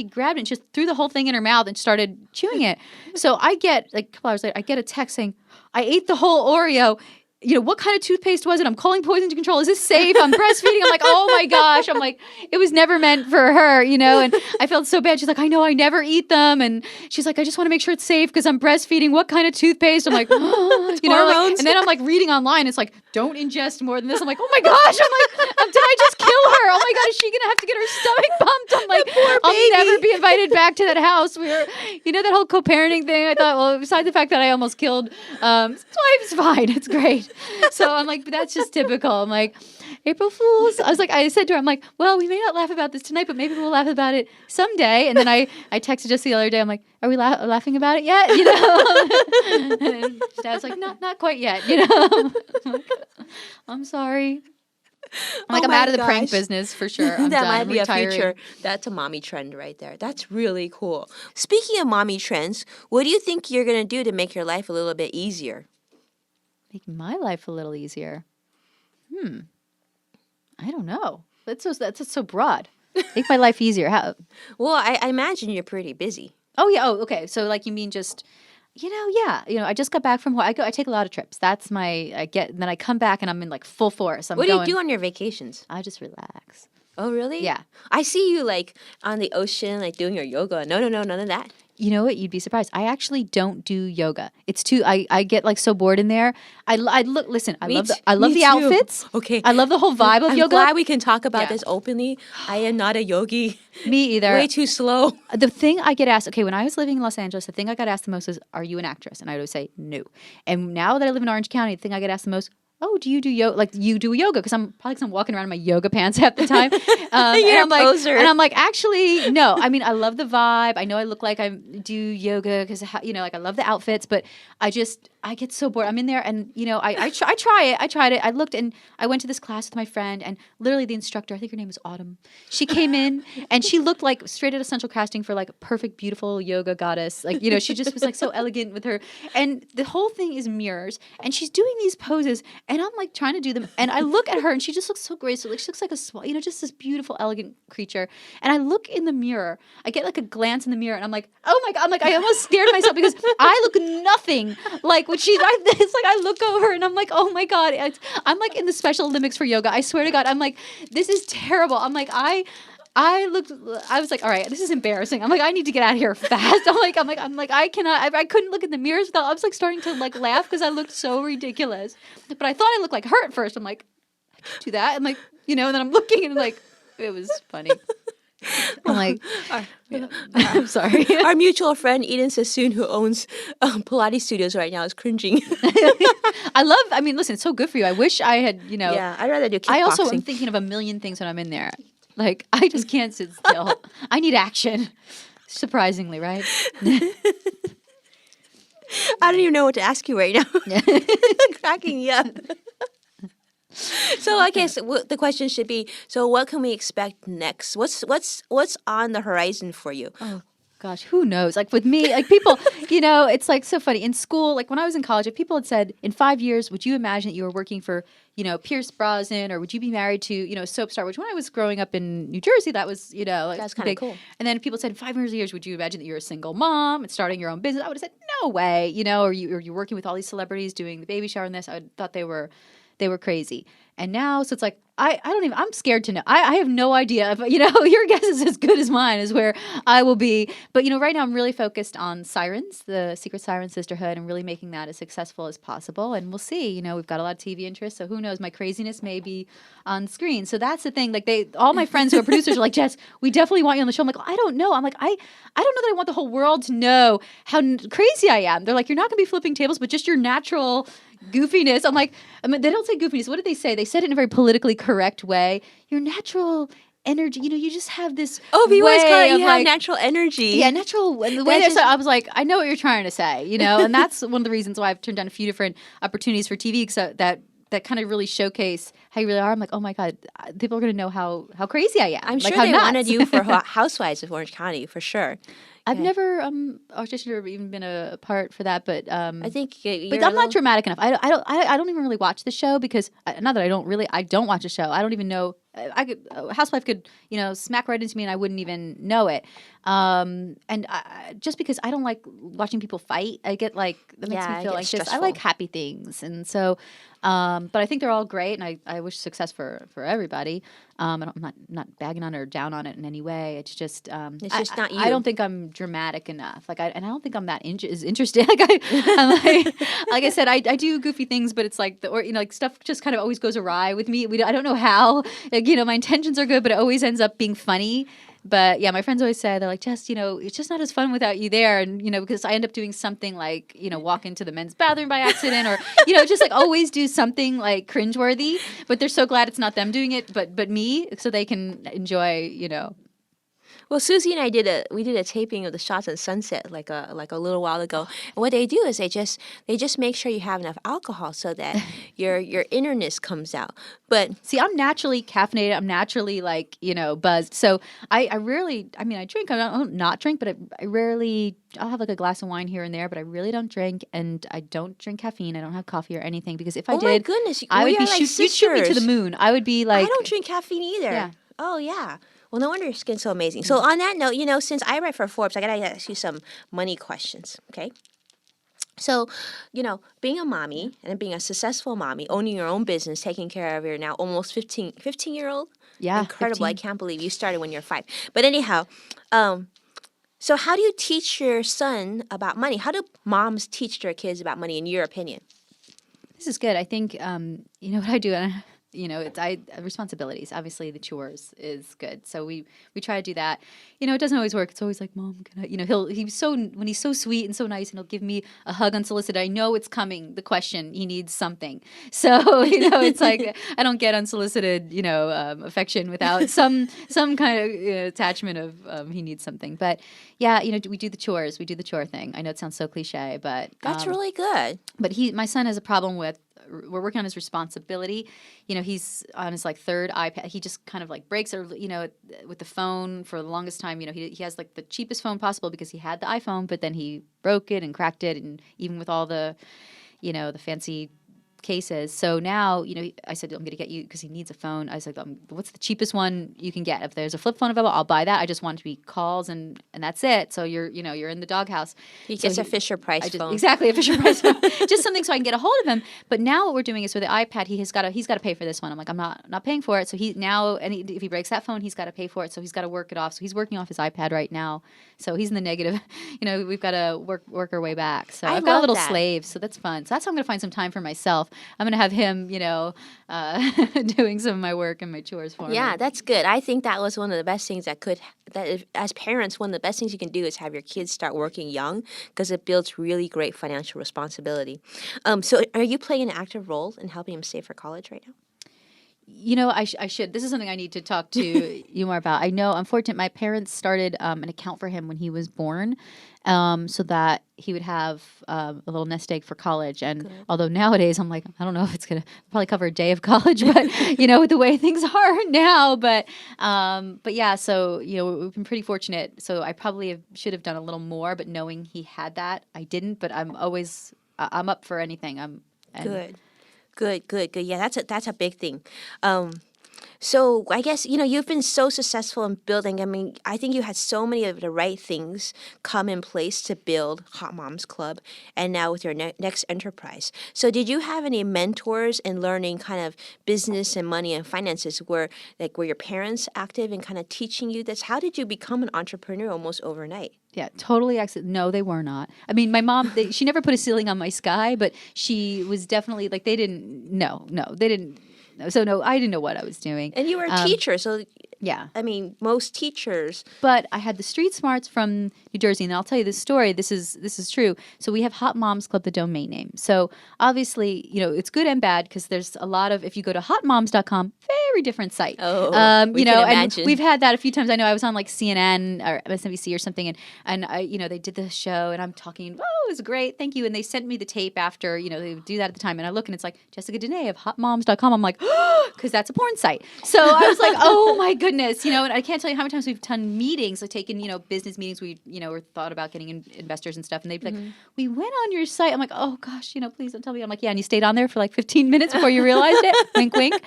grabbed it and just threw the whole thing in her mouth and started chewing it. So I get like a couple hours later, I get a text saying, I ate the whole Oreo. What kind of toothpaste was it? I'm calling poison control. Is this safe? I'm breastfeeding. I'm like, oh my gosh. I'm like, it was never meant for her, and I felt so bad. She's like, I know, I never eat them. And she's like, I just want to make sure it's safe because I'm breastfeeding. What kind of toothpaste? I'm like, and then I'm like reading online. It's like, don't ingest more than this. I'm like, oh my gosh. I'm like, did I just kill her? Oh my God, is she going to have to get her stomach pumped? I'm like, I'll never be invited back to that house. We were, that whole co-parenting thing. I thought, well, besides the fact that I almost killed, it's fine. It's great. So I'm like, but that's just typical. I'm like, April Fools. I said to her, I'm like, well, we may not laugh about this tonight, but maybe we'll laugh about it someday. And then I texted just the other day. I'm like, are we laughing about it yet? And Dad's like, not quite yet. I'm like, I'm sorry. I'm out of the prank business for sure. I'm that done. might be retiring. a future. That's a mommy trend right there. That's really cool. Speaking of mommy trends, what do you think you're going to do to make your life a little bit easier? Make my life a little easier. I don't know. That's so broad. Make my life easier. How? Well, I imagine you're pretty busy. Oh yeah. Oh, okay. So like you mean just, yeah. I just got back from. I take a lot of trips. That's and then I come back and I'm in like full force. What do you do on your vacations? I just relax. Oh really? Yeah. I see you like on the ocean, like doing your yoga. No, none of that. You know what? You'd be surprised. I actually don't do yoga. It's too. I get like so bored in there. I love the outfits. Okay. I love the whole vibe of yoga. I'm glad we can talk about this openly. I am not a yogi. Me either. Way too slow. The thing I get asked, when I was living in Los Angeles, the thing I got asked the most is, are you an actress? And I would say no. And now that I live in Orange County, the thing I get asked the most, oh, do you do yoga? Like, you do yoga? Because I'm walking around in my yoga pants half the time. And I'm like, actually, no. I mean, I love the vibe. I know I look like I do yoga because, I love the outfits, but I get so bored. I'm in there and, I try it. I tried it. I looked and I went to this class with my friend and literally the instructor, I think her name was Autumn. She came in and she looked like straight out of Central Casting for like a perfect, beautiful yoga goddess. Like, she just was like so elegant with her. And the whole thing is mirrors and she's doing these poses and I'm like trying to do them. And I look at her and she just looks so graceful. Like she looks like a, just this beautiful, elegant creature. And I look in the mirror. I get like a glance in the mirror and I'm like, oh my God. I'm like, I almost scared myself because I look nothing like what it's like I look over and I'm like, oh my God. I'm like in the Special Olympics for yoga. I swear to God. I'm like, this is terrible. I'm like, I was like, all right, this is embarrassing. I'm like, I need to get out of here fast. I'm like, I cannot, I couldn't look in the mirrors without, I was like starting to like laugh because I looked so ridiculous. But I thought I looked like her at first. I'm like, I can't do that. I'm like, and then I'm looking and like, it was funny. I'm like, I'm sorry. Our mutual friend Eden Sassoon, who owns Pilates studios right now, is cringing. I mean, listen, it's so good for you. I wish I had, Yeah, I'd rather do kickboxing. I also am thinking of a million things when I'm in there. Like, I just can't sit still. I need action. Surprisingly, right? I don't even know what to ask you right now. Cracking me up. So I guess the question should be: so what can we expect next? What's on the horizon for you? Oh gosh, who knows? Like with me, like people, it's like so funny. In school, like when I was in college, if people had said, in 5 years, would you imagine that you were working for, Pierce Brosnan, or would you be married to, a soap star? Which when I was growing up in New Jersey, that was, like That's kind of big. cool. And then if people said, in 5 years, would you imagine that you're a single mom and starting your own business? I would have said, no way, or you're working with all these celebrities doing the baby shower and this. I thought they were crazy. And now, so it's like, I'm scared to know. I have no idea if, your guess is as good as mine as where I will be. But, right now I'm really focused on Sirens, the Secret Siren Sisterhood, and really making that as successful as possible. And we'll see, we've got a lot of TV interest. So who knows, my craziness may be on screen. So that's the thing. Like all my friends who are producers are like, Jess, we definitely want you on the show. I'm like, I don't know. I'm like, I don't know that I want the whole world to know how crazy I am. They're like, you're not going to be flipping tables, but just your natural goofiness. I'm like, they don't say goofiness. What did they say? They said it in a very politically correct way. Your natural energy, you just have this. Oh, people always call it you have like, natural energy. Yeah, natural. And the way they said, I was like, I know what you're trying to say, and that's one of the reasons why I've turned down a few different opportunities for TV, so that kind of really showcase how you really are. I'm like, oh my God, people are going to know how crazy I am. I'm like, sure they wanted you for Housewives of Orange County for sure. I've never auditioned or even been a part for that, but I think but I'm not dramatic enough. I don't even really watch the show because not that I don't watch a show. I don't even know. I could a housewife could smack right into me and I wouldn't even know it. And just because I don't like watching people fight, I get like that makes me feel anxious. I like happy things, and so. But I think they're all great, and I wish success for everybody. I'm not bagging on or down on it in any way. It's just it's just not you. I don't think I'm dramatic enough. Like and I don't think I'm that interested. I'm like I said, I do goofy things, but it's like like stuff just kind of always goes awry with me. I don't know how. Like, my intentions are good, but it always ends up being funny. But yeah, my friends always say, they're like, Jess, it's just not as fun without you there. And, because I end up doing something like, walk into the men's bathroom by accident or, just like always do something like cringeworthy. But they're so glad it's not them doing it, but me, so they can enjoy, Well, Susie and I did a taping of the Shots on Sunset like a little while ago. And what they do is they just make sure you have enough alcohol so that your innerness comes out. But see, I'm naturally caffeinated. I'm naturally buzzed. So I rarely. I mean, I drink. I don't not drink, but I rarely. I'll have like a glass of wine here and there, but I really don't drink, and I don't drink caffeine. I don't have coffee or anything because if I did, oh my goodness, I would be like you'd shoot me to the moon. I would be like, I don't drink caffeine either. Yeah. Oh yeah. Well, no wonder your skin's so amazing. So on that note, since I write for Forbes, I got to ask you some money questions, okay? So, being a mommy and being a successful mommy, owning your own business, taking care of your now almost 15-year-old. Yeah. Incredible. 15. I can't believe you started when you were 5. But anyhow, so how do you teach your son about money? How do moms teach their kids about money, in your opinion? This is good. I think, what I do, it's responsibilities. Obviously, the chores is good. So we try to do that. It doesn't always work. It's always like, Mom, can I? When he's so sweet and so nice, and he'll give me a hug unsolicited. I know it's coming. The question, he needs something. So it's like I don't get unsolicited, affection without some kind of attachment of he needs something. But yeah, we do the chores. We do the chore thing. I know it sounds so cliche, but that's really good. But my son has a problem with. We're working on his responsibility. He's on his third iPad. He just kind of breaks or with the phone for the longest time. He has the cheapest phone possible because he had the iPhone, but then he broke it and cracked it, and even with all the the fancy cases. So now, I said, I'm going to get you, because he needs a phone. I said, what's the cheapest one you can get? If there's a flip phone available, I'll buy that. I just want it to be calls and that's it. So you're in the doghouse. He gets a Fisher Price phone. Exactly, a Fisher Price phone. Just something so I can get a hold of him. But now what we're doing is with the iPad, he's got to pay for this one. I'm like, I'm not paying for it. So if he breaks that phone, he's got to pay for it. So he's got to work it off. So he's working off his iPad right now. So he's in the negative. We've got to work our way back. So I've got a little slave. So that's fun. So that's how I'm going to find some time for myself. I'm going to have him, doing some of my work and my chores for me. Yeah, that's good. I think that was one of the best things as parents, one of the best things you can do is have your kids start working young because it builds really great financial responsibility. So are you playing an active role in helping him save for college right now? I should. This is something I need to talk to you more about. I know, unfortunately, my parents started an account for him when he was born, so that he would have a little nest egg for college. And although nowadays I'm like, I don't know if it's going to probably cover a day of college, but with the way things are now. But yeah, so we've been pretty fortunate. So I probably should have done a little more, but knowing he had that, I didn't. But I'm up for anything. Good. Yeah, that's a big thing. So I guess, you've been so successful in building. I mean, I think you had so many of the right things come in place to build Hot Moms Club and now with your next enterprise. So did you have any mentors in learning kind of business and money and finances were your parents active in kind of teaching you this? How did you become an entrepreneur almost overnight? Yeah, totally accident. No, they were not. I mean, my mom, she never put a ceiling on my sky, but she was definitely like, they didn't. So no, I didn't know what I was doing. And you were a teacher, so yeah. I mean, most teachers. But I had the street smarts from New Jersey, and I'll tell you this story. This is true. So we have Hot Moms Club, the domain name. So obviously, it's good and bad because there's a lot of, if you go to hotmoms.com, very different site. Oh, can imagine. And we've had that a few times. I know I was on like CNN or MSNBC or something, and I, they did the show, and I'm talking, it was great, thank you. And they sent me the tape after, they would do that at the time, and I look, and it's like Jessica Denay of hotmoms.com. I'm like, because that's a porn site. So I was like, oh my goodness, and I can't tell you how many times we've done meetings, like taken, business meetings. We, or thought about getting investors and stuff, and they'd be like, we went on your site. I'm like, oh gosh, please don't tell me. I'm like, yeah, and you stayed on there for like 15 minutes before you realized it. Wink, wink.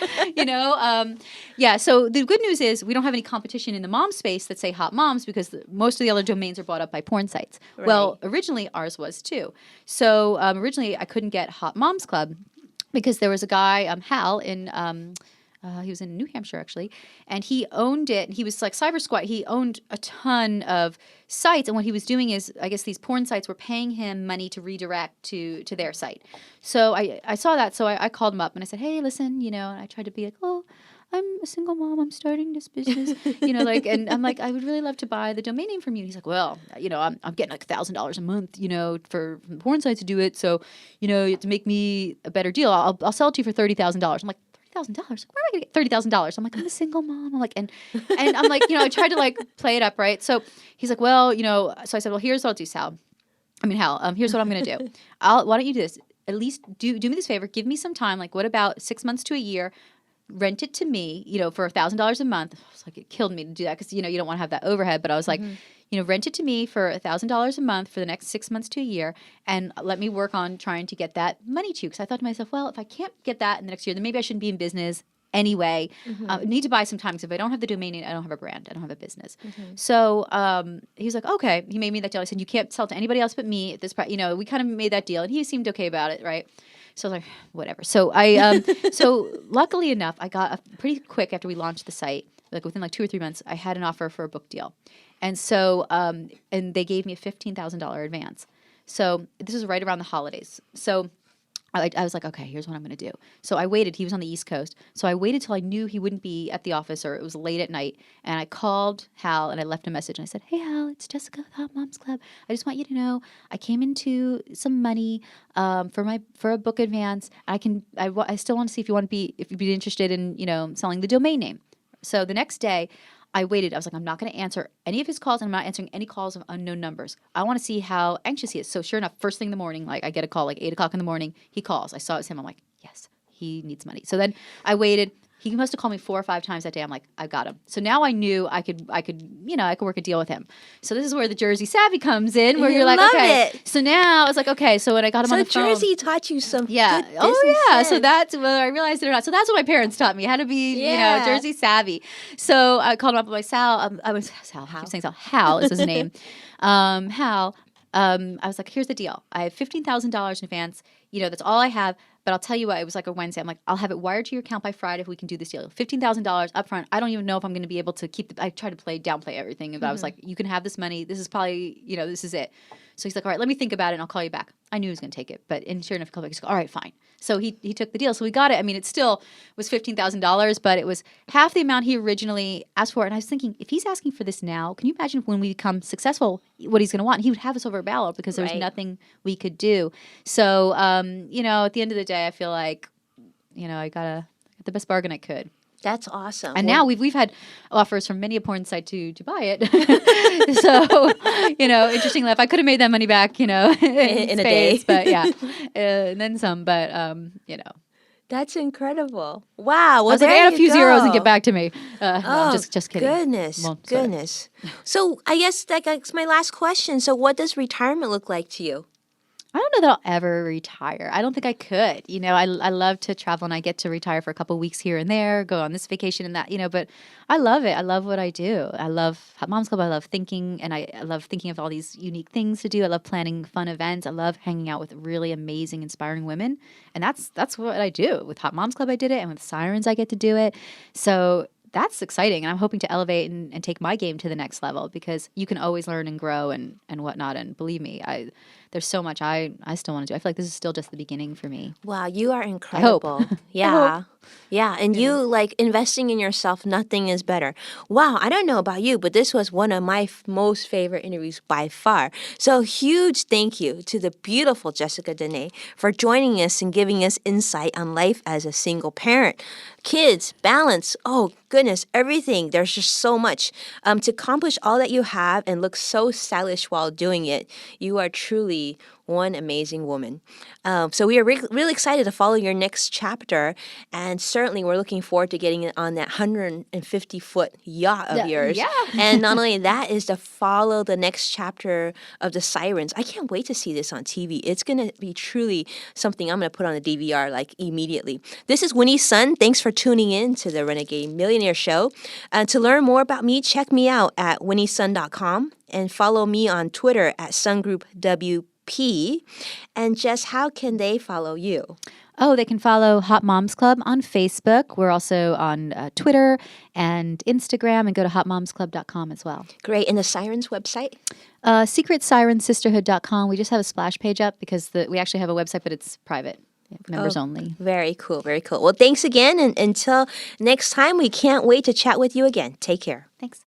Yeah. So the good news is we don't have any competition in the mom space that say Hot Moms because most of the other domains are bought up by porn sites. Right. Well, originally ours was too. So originally I couldn't get Hot Moms Club because there was a guy, Hal, in he was in New Hampshire actually, and he owned it. He was like Cyber Squat. He owned a ton of sites, and what he was doing is, I guess these porn sites were paying him money to redirect to their site. So I saw that, so I called him up and I said, hey, listen, and I tried to be like, oh, I'm a single mom. I'm starting this business, and I'm like, I would really love to buy the domain name from you. And he's like, well, I'm getting like $1,000 a month, for the porn site to do it. So, you have to make me a better deal. I'll sell it to you for $30,000. I'm like, $30,000? Where am I going to get $30,000? I'm like, I'm a single mom. I'm like, and I'm like, I tried to like play it up, right? So he's like, well, so I said, well, here's what I'll do, Hal. Here's what I'm going to do. Why don't you do this? At least do me this favor. Give me some time. Like, what about 6 months to a year? Rent it to me, for $1,000 a month. I was like, it killed me to do that because, you don't want to have that overhead. But I was like, rent it to me for $1,000 a month for the next 6 months to a year and let me work on trying to get that money to you. Because I thought to myself, well, if I can't get that in the next year, then maybe I shouldn't be in business anyway. I need to buy some time because if I don't have the domain name, I don't have a brand. I don't have a business. So he was like, okay. He made me that deal. I said, you can't sell to anybody else but me at this price. We kind of made that deal and he seemed okay about it, right? So I was like, whatever. So so luckily enough, I got pretty quick after we launched the site, like within like 2 or 3 months, I had an offer for a book deal. And so, and they gave me a $15,000 advance. So this was right around the holidays. So I was like, okay, here's what I'm going to do. So I waited. He was on the East Coast. So I waited till I knew he wouldn't be at the office or it was late at night. And I called Hal and I left a message and I said, hey, Hal, it's Jessica with Hot Moms Club. I just want you to know I came into some money for a book advance. I still want to see if you'd be interested in, selling the domain name. So the next day, I waited. I was like, I'm not going to answer any of his calls, and I'm not answering any calls of unknown numbers. I want to see how anxious he is. So sure enough, first thing in the morning, like I get a call like 8 o'clock in the morning. He calls. I saw it was him. I'm like, yes, he needs money. So then I waited. He must have called me 4 or 5 times that day. I'm like, I got him. So now I knew I could work a deal with him. So this is where the Jersey savvy comes in, where you're like, okay. It. So now I was like, okay. So when I got him on the phone, Jersey taught you some yeah. good Sense. So So that's whether I realized it or not. So that's what my parents taught me, how to be, Jersey savvy. So I called him up. I'm like, Sal. I was Sal. I keep saying Sal. Hal is his name. Hal. I was like, here's the deal. I have $15,000 in advance. That's all I have. But I'll tell you what, it was like a Wednesday. I'm like, I'll have it wired to your account by Friday if we can do this deal. $15,000 up front. I don't even know if I'm going to be able to keep I tried to downplay everything. But I was like, you can have this money. This is probably, this is it. So he's like, all right, let me think about it and I'll call you back. I knew he was going to take it, and sure enough, he called back. He's like, all right, fine. So he took the deal. So we got it. I mean, it still was $15,000, but it was half the amount he originally asked for. And I was thinking, if he's asking for this now, can you imagine when we become successful, what he's going to want? He would have us over a barrel because there was nothing we could do. So, you know, at the end of the day, I feel like, you know, I got the best bargain I could. That's awesome. And now we've had offers from many a porn site to buy it. So, you know, interesting enough, I could have made that money back, you know, in a day. But yeah, and then some. But you know, that's incredible. Wow. Well, I was like, add a few zeros and get back to me. No, I'm just kidding. Goodness. So I guess that's my last question. So what does retirement look like to you? I don't know that I'll ever retire. I don't think I could. You know, I love to travel and I get to retire for a couple of weeks here and there, go on this vacation and that, you know, but I love it. I love what I do. I love Hot Moms Club. I love thinking and I love thinking of all these unique things to do. I love planning fun events. I love hanging out with really amazing, inspiring women. And that's what I do. With Hot Moms Club, I did it. And with Sirens, I get to do it. So that's exciting. And I'm hoping to elevate and take my game to the next level because you can always learn and grow and whatnot. And believe me, there's so much I still want to do. I feel like this is still just the beginning for me. Wow, you are incredible. Yeah. Yeah, and you like investing in yourself, nothing is better. Wow, I don't know about you, but this was one of my most favorite interviews by far. So huge thank you to the beautiful Jessica Denay for joining us and giving us insight on life as a single parent. Kids, balance, oh goodness, everything. There's just so much. To accomplish all that you have and look so stylish while doing it, you are truly one amazing woman. So we are really excited to follow your next chapter, and certainly we're looking forward to getting on that 150-foot yacht of yours. Yeah. And not only that is to follow the next chapter of the Sirens. I can't wait to see this on TV. It's going to be truly something I'm going to put on the DVR like immediately. This is Winnie Sun. Thanks for tuning in to the Renegade Millionaire Show. To learn more about me, check me out at winniesun.com and follow me on Twitter at sungroupwp. And Jess, how can they follow you? Oh, they can follow Hot Moms Club on Facebook. We're also on Twitter and Instagram, and go to hotmomsclub.com as well. Great. And the Sirens website? Secret Siren Sisterhood.com. We just have a splash page up because we actually have a website, but it's private. Members only. Very cool. Very cool. Well, thanks again. And until next time, we can't wait to chat with you again. Take care. Thanks.